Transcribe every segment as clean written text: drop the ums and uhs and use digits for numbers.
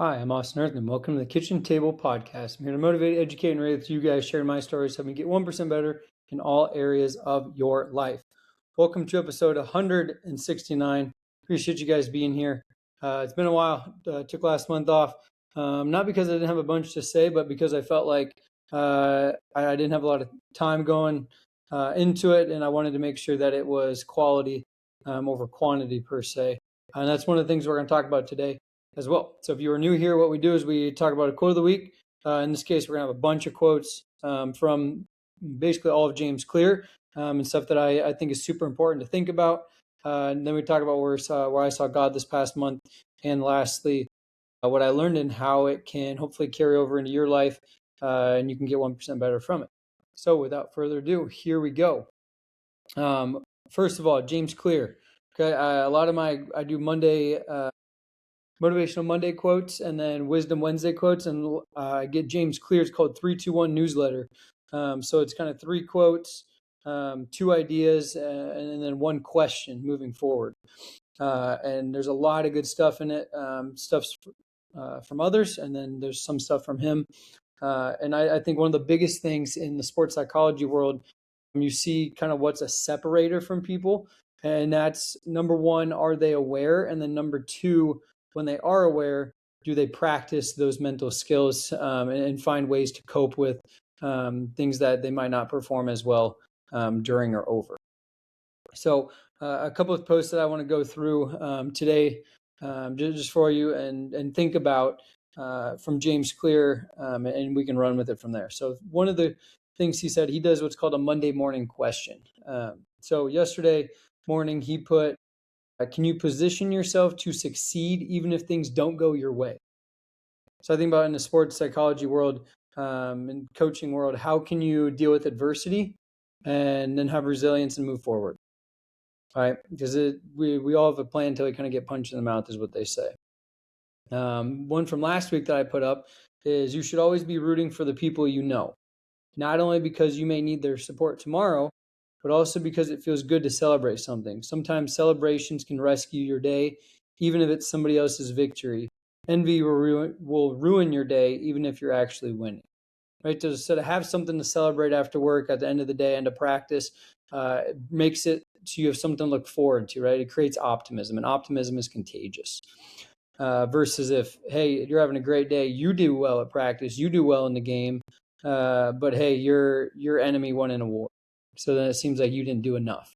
Hi, I'm Austin Earthman. Welcome to the Kitchen Table Podcast. I'm here to motivate, educate, and relate to you guys, sharing my stories, helping you get 1% better in all areas of your life. Welcome to episode 169. Appreciate you guys being here. It's been a while. Took last month off, not because I didn't have a bunch to say, but because I felt like I didn't have a lot of time going into it, and I wanted to make sure that it was quality over quantity per se. And that's one of the things we're going to talk about today as well. So if you are new here, what we do is we talk about a quote of the week. In this case, we're going to have a bunch of quotes from basically all of James Clear and stuff that I think is super important to think about. And then we talk about where I saw God this past month. And lastly, what I learned and how it can hopefully carry over into your life and you can get 1% better from it. So without further ado, here we go. First of all, James Clear. Okay, a lot of I do Monday Motivational Monday quotes and then Wisdom Wednesday quotes, and I get James Clear's called 321 newsletter. So it's kind of 3 quotes, 2 ideas, and then 1 question moving forward. And there's a lot of good stuff in it. Stuff's from others, and then there's some stuff from him. And I think one of the biggest things in the sports psychology world, you see kind of what's a separator from people. And that's number 1, are they aware? And then number 2, when they are aware, do they practice those mental skills and find ways to cope with things that they might not perform as well during or over? So a couple of posts that I want to go through today just for you and think about from James Clear, and we can run with it from there. So one of the things he said, he does what's called a Monday morning question. So yesterday morning, he put, can you position yourself to succeed even if things don't go your way? So I think about in the sports psychology world and coaching world, how can you deal with adversity and then have resilience and move forward? Right? Because we all have a plan until we kind of get punched in the mouth is what they say. One from last week that I put up is you should always be rooting for the people you know, not only because you may need their support tomorrow, but also because it feels good to celebrate something. Sometimes celebrations can rescue your day, even if it's somebody else's victory. Envy will ruin your day, even if you're actually winning. Right? So to have something to celebrate after work at the end of the day, end of practice, makes it so you have something to look forward to, right? It creates optimism, and optimism is contagious. Versus if, hey, you're having a great day, you do well at practice, you do well in the game, but hey, your enemy won in a war. So then it seems like you didn't do enough.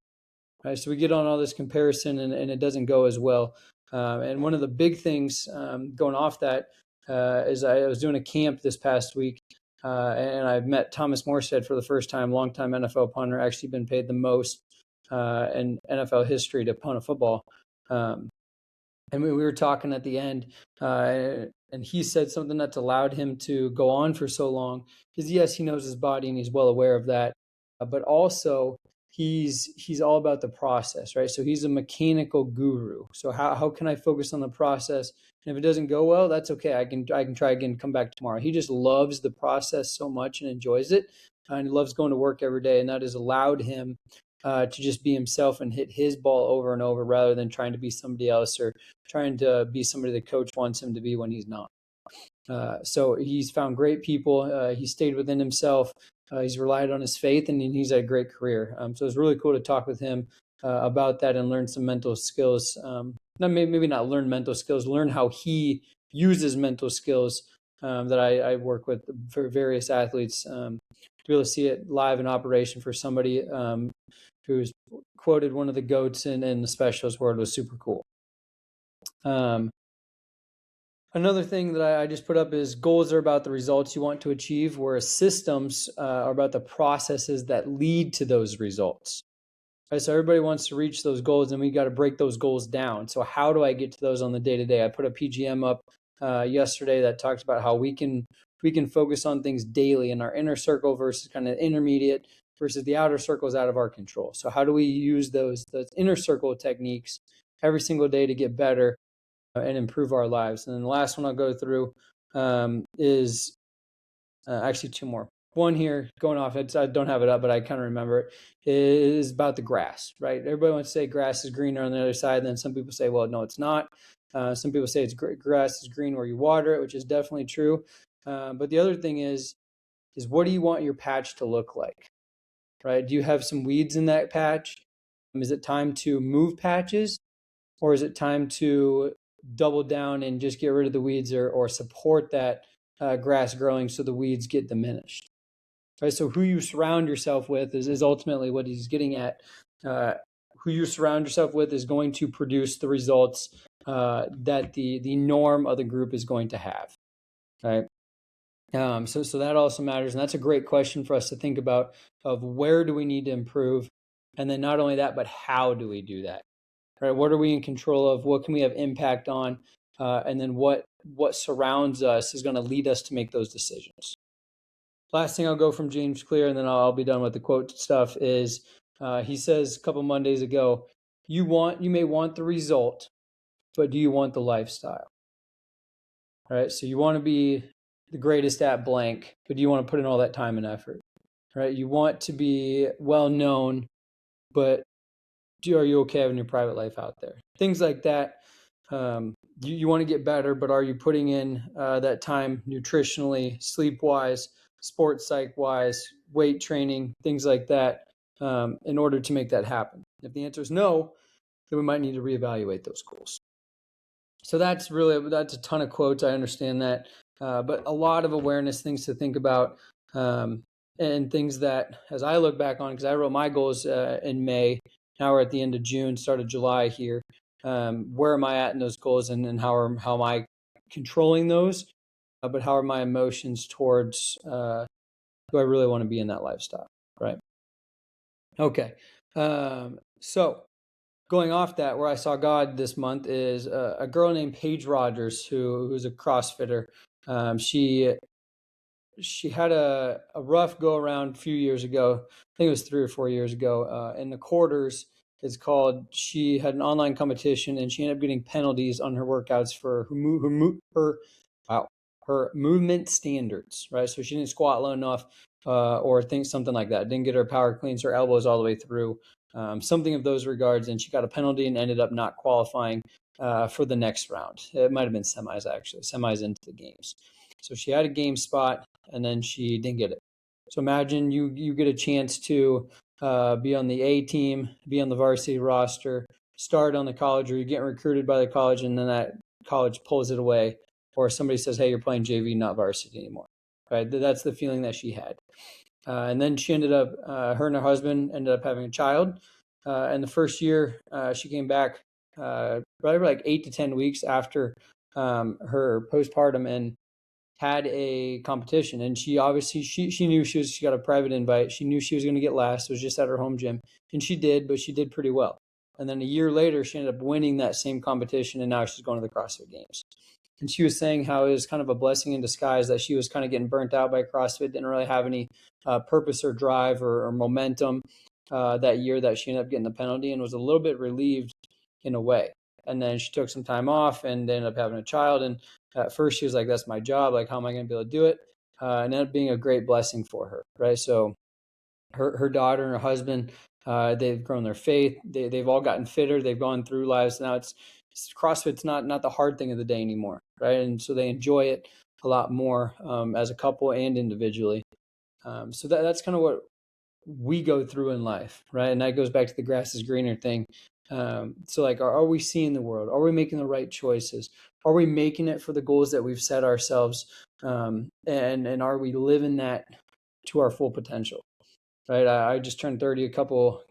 Right? So we get on all this comparison and it doesn't go as well. And one of the big things going off that is I was doing a camp this past week and I met Thomas Morstead for the first time, longtime NFL punter, actually been paid the most in NFL history to punt a football. And we were talking at the end, and he said something that's allowed him to go on for so long. Because yes, he knows his body and he's well aware of that, but also he's all about the process, right? So he's a mechanical guru. So how can I focus on the process? And if it doesn't go well, that's okay. I can try again, come back tomorrow. He just loves the process so much and enjoys it, and he loves going to work every day, and that has allowed him to just be himself and hit his ball over and over rather than trying to be somebody else or trying to be somebody the coach wants him to be when he's not. So he's found great people. He stayed within himself. He's relied on his faith, and he's had a great career. So it's really cool to talk with him about that and learn some mental skills. Maybe not learn mental skills, learn how he uses mental skills that I work with for various athletes to be able to see it live in operation for somebody who's quoted one of the GOATs in the specialist world was super cool. Another thing that I just put up is goals are about the results you want to achieve, whereas systems are about the processes that lead to those results. Right, so everybody wants to reach those goals, and we got to break those goals down. So how do I get to those on the day-to-day? I put a PGM up yesterday that talks about how we can focus on things daily in our inner circle versus kind of intermediate versus the outer circle is out of our control. So how do we use those inner circle techniques every single day to get better and improve our lives? And then the last one I'll go through is actually 2 more. One here going off, I don't have it up, but I kind of remember it, is about the grass, right? Everybody wants to say grass is greener on the other side. And then some people say, well, no, it's not. Some people say grass is green where you water it, which is definitely true. But the other thing is what do you want your patch to look like, right? Do you have some weeds in that patch? Is it time to move patches, or is it time to double down and just get rid of the weeds, or support that grass growing so the weeds get diminished? Right. So who you surround yourself with is ultimately what he's getting at. Who you surround yourself with is going to produce the results that the norm of the group is going to have. Right. So that also matters, and that's a great question for us to think about, of where do we need to improve, and then not only that, but how do we do that? Right? What are we in control of? What can we have impact on? And then what surrounds us is going to lead us to make those decisions. Last thing I'll go from James Clear, and then I'll be done with the quote stuff, is he says a couple Mondays ago, you may want the result, but do you want the lifestyle? Right? So you want to be the greatest at blank, but do you want to put in all that time and effort? Right? You want to be well known, but are you okay having your private life out there? Things like that. You want to get better, but are you putting in that time nutritionally, sleep wise, sports psych wise, weight training, things like that, in order to make that happen? If the answer is no, then we might need to reevaluate those goals. So that's a ton of quotes. I understand that, but a lot of awareness, things to think about, and things that, as I look back on, because I wrote my goals in May. Now we're at the end of June, start of July here. Where am I at in those goals, and how am I controlling those? But how are my emotions towards do I really want to be in that lifestyle, right? Okay, so going off that, where I saw God this month is a girl named Paige Rogers, who's a CrossFitter. She had a rough go around a few years ago. I think it was 3 or 4 years ago. In the quarters, it's called. She had an online competition, and she ended up getting penalties on her workouts for her movement standards. Right, so she didn't squat low enough, or something like that. Didn't get her power cleans, her elbows all the way through. Something of those regards, and she got a penalty and ended up not qualifying for the next round. It might have been semis into the games. So she had a game spot, and then she didn't get it. So imagine you get a chance to be on the A team, be on the varsity roster, start on the college, or you're getting recruited by the college, and then that college pulls it away, or somebody says, hey, you're playing JV, not varsity anymore. Right? That's the feeling that she had. And then she ended up, her and her husband ended up having a child. And the first year, she came back probably like 8 to 10 weeks after her postpartum, and had a competition. And she obviously, she knew she got a private invite. She knew she was going to get last. It was just at her home gym. And she did, but she did pretty well. And then a year later, she ended up winning that same competition, and now she's going to the CrossFit Games. And she was saying how it was kind of a blessing in disguise that she was kind of getting burnt out by CrossFit, didn't really have any purpose or drive or momentum that year that she ended up getting the penalty, and was a little bit relieved in a way. And then she took some time off and ended up having a child. And at first she was like, that's my job. Like, how am I going to be able to do it? And ended up being a great blessing for her, right? So her daughter and her husband, they've grown their faith. They've all gotten fitter. They've gone through lives. Now CrossFit's not the hard thing of the day anymore, right? And so they enjoy it a lot more as a couple and individually. So that's kind of what we go through in life, right? And that goes back to the grass is greener thing. So like, are we seeing the world? Are we making the right choices? Are we making it for the goals that we've set ourselves? And are we living that to our full potential? Right. I just turned 30 a couple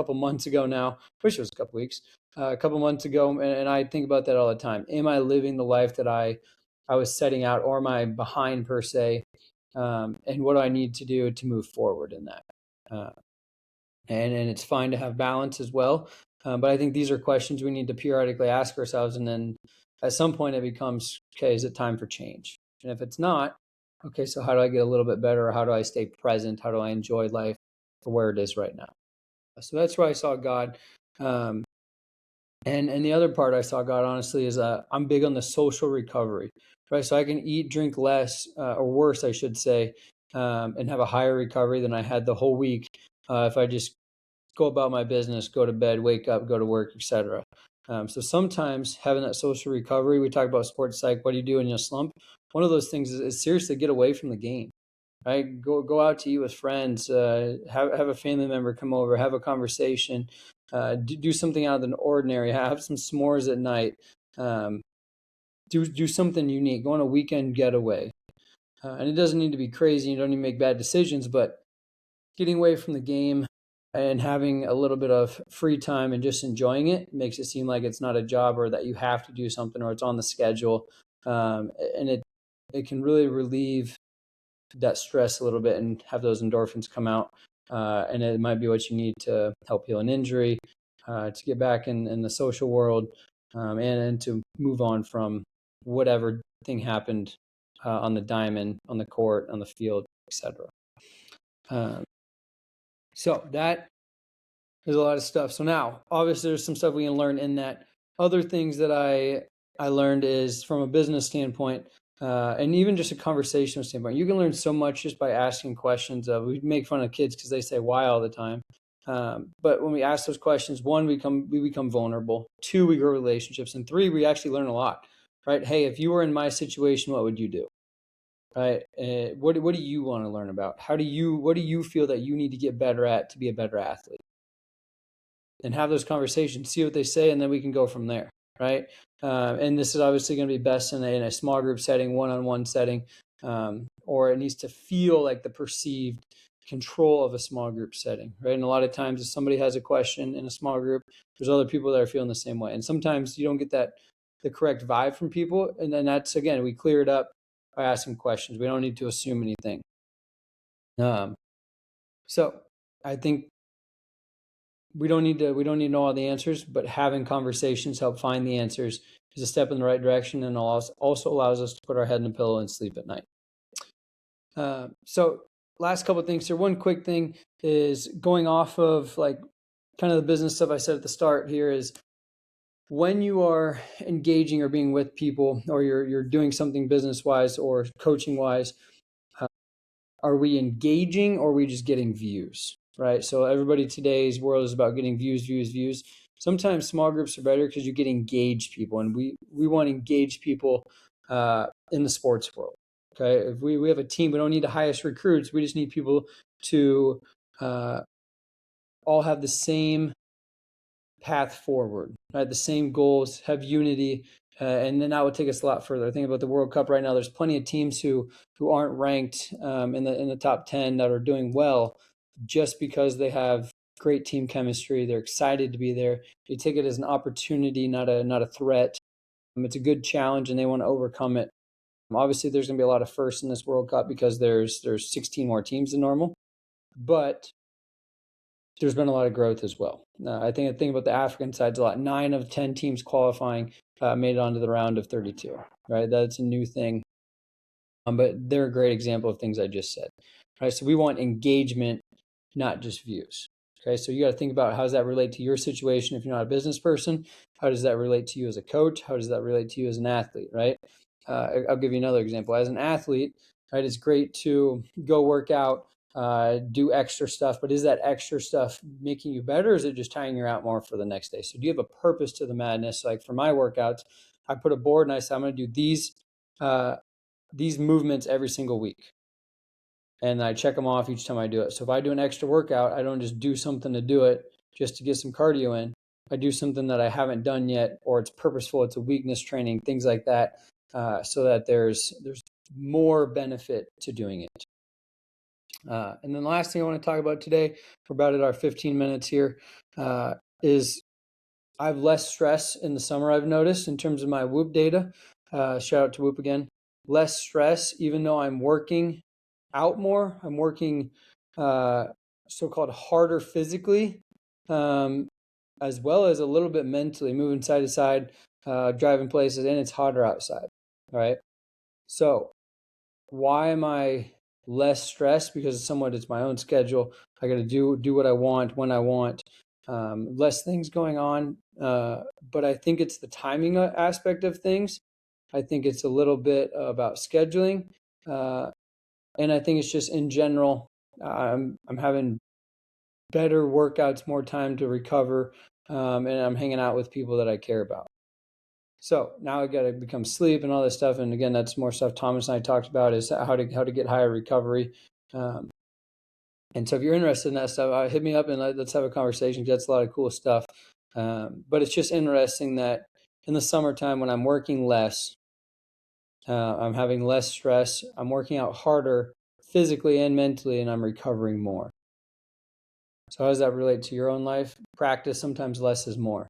months ago now. Wish it was a couple weeks, a couple months ago. And I think about that all the time. Am I living the life that I was setting out, or am I behind per se? And what do I need to do to move forward in that? And it's fine to have balance as well. But I think these are questions we need to periodically ask ourselves. And then at some point it becomes, okay, is it time for change? And if it's not, okay, so how do I get a little bit better? Or how do I stay present? How do I enjoy life for where it is right now? So that's where I saw God. And the other part I saw God, honestly, is I'm big on the social recovery, right? So I can eat, drink less, or worse, I should say, and have a higher recovery than I had the whole week if I just go about my business, go to bed, wake up, go to work, etc. So sometimes having that social recovery, we talk about sports psych, what do you do in a slump? One of those things is seriously get away from the game, right? Go out to eat with friends, have a family member come over, have a conversation, do something out of the ordinary, have some s'mores at night, do something unique, go on a weekend getaway. And it doesn't need to be crazy, you don't need to make bad decisions, but getting away from the game and having a little bit of free time and just enjoying it makes it seem like it's not a job or that you have to do something or it's on the schedule. And it can really relieve that stress a little bit and have those endorphins come out. And it might be what you need to help heal an injury, to get back in the social world, and to move on from whatever thing happened on the diamond, on the court, on the field, etc. So that is a lot of stuff. So now, obviously, there's some stuff we can learn in that. Other things that I learned is from a business standpoint, and even just a conversational standpoint. You can learn so much just by asking questions. We make fun of kids because they say why all the time. But when we ask those questions, one, we become vulnerable. Two, we grow relationships. And three, we actually learn a lot, right? Hey, if you were in my situation, what would you do? Right? What do you want to learn about? What do you feel that you need to get better at to be a better athlete? And have those conversations, see what they say, and then we can go from there, right? And this is obviously going to be best in a small group setting, one-on-one setting, or it needs to feel like the perceived control of a small group setting, right? And a lot of times if somebody has a question in a small group, there's other people that are feeling the same way. And sometimes you don't get the correct vibe from people. And then that's, again, we clear it up by asking questions. We don't need to assume anything. So I think we don't need to know all the answers, but having conversations help find the answers is a step in the right direction, and also allows us to put our head in the pillow and sleep at night. So last couple of things here. One quick thing is going off of like kind of the business stuff I said at the start here is when you are engaging or being with people, or you're doing something business wise or coaching wise, are we engaging or are we just getting views? Right. So everybody today's world is about getting views. Sometimes small groups are better because you get engaged people, and we want to engage people in the sports world. Okay. If we have a team, we don't need the highest recruits. We just need people to all have the same path forward, right? The same goals, have unity, and then that would take us a lot further. I think about the World Cup right now. There's plenty of teams who aren't ranked in the top 10 that are doing well just because they have great team chemistry. They're excited to be there. They take it as an opportunity, not a threat. It's a good challenge, and they want to overcome it. Obviously, there's going to be a lot of firsts in this World Cup because there's 16 more teams than normal, but there's been a lot of growth as well. I think about the African side's a lot. 9 of 10 teams qualifying made it onto the round of 32, right? That's a new thing. But they're a great example of things I just said, right? So we want engagement, not just views. Okay, so you got to think about how does that relate to your situation if you're not a business person? How does that relate to you as a coach? How does that relate to you as an athlete, right? I'll give you another example. As an athlete, right, it's great to go work out, do extra stuff, but is that extra stuff making you better, or is it just tiring you out more for the next day? So do you have a purpose to the madness? Like for my workouts, I put a board and I say I'm going to do these movements every single week, and I check them off each time I do it. So if I do an extra workout, I don't just do something to do it just to get some cardio in. I do something that I haven't done yet, or it's purposeful, it's a weakness training, things like that, so that there's more benefit to doing it. And then the last thing I want to talk about today, we're about at our 15 minutes here, is I have less stress in the summer, I've noticed, in terms of my Whoop data. Shout out to Whoop again. Less stress, even though I'm working out more. I'm working so-called harder physically, as well as a little bit mentally, moving side to side, driving places, and it's hotter outside. All right. So why am I less stressed? Because somewhat it's my own schedule. I got to do what I want when I want. Less things going on, but I think it's the timing aspect of things. I think it's a little bit about scheduling, and I think it's just in general. I'm having better workouts, more time to recover, and I'm hanging out with people that I care about. So now I got to become sleep and all this stuff. And again, that's more stuff Thomas and I talked about, is how to get higher recovery. And so if you're interested in that stuff, hit me up and let's have a conversation. That's a lot of cool stuff. But it's just interesting that in the summertime when I'm working less, I'm having less stress, I'm working out harder physically and mentally, and I'm recovering more. So how does that relate to your own life? Practice, sometimes less is more.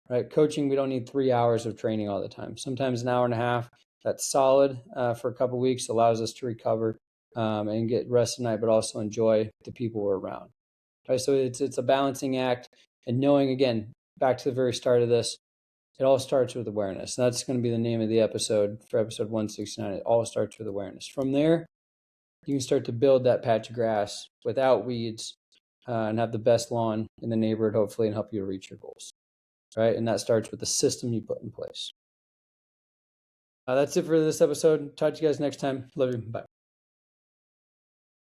Right? Coaching, we don't need 3 hours of training all the time. Sometimes an hour and a half, that's solid for a couple of weeks, allows us to recover and get rest at night, but also enjoy the people we're around. Right? So it's a balancing act, and knowing, again, back to the very start of this, it all starts with awareness. And that's going to be the name of the episode for episode 169. It all starts with awareness. From there, you can start to build that patch of grass without weeds and have the best lawn in the neighborhood, hopefully, and help you to reach your goals. Right? And that starts with the system you put in place. That's it for this episode. Talk to you guys next time. Love you. Bye.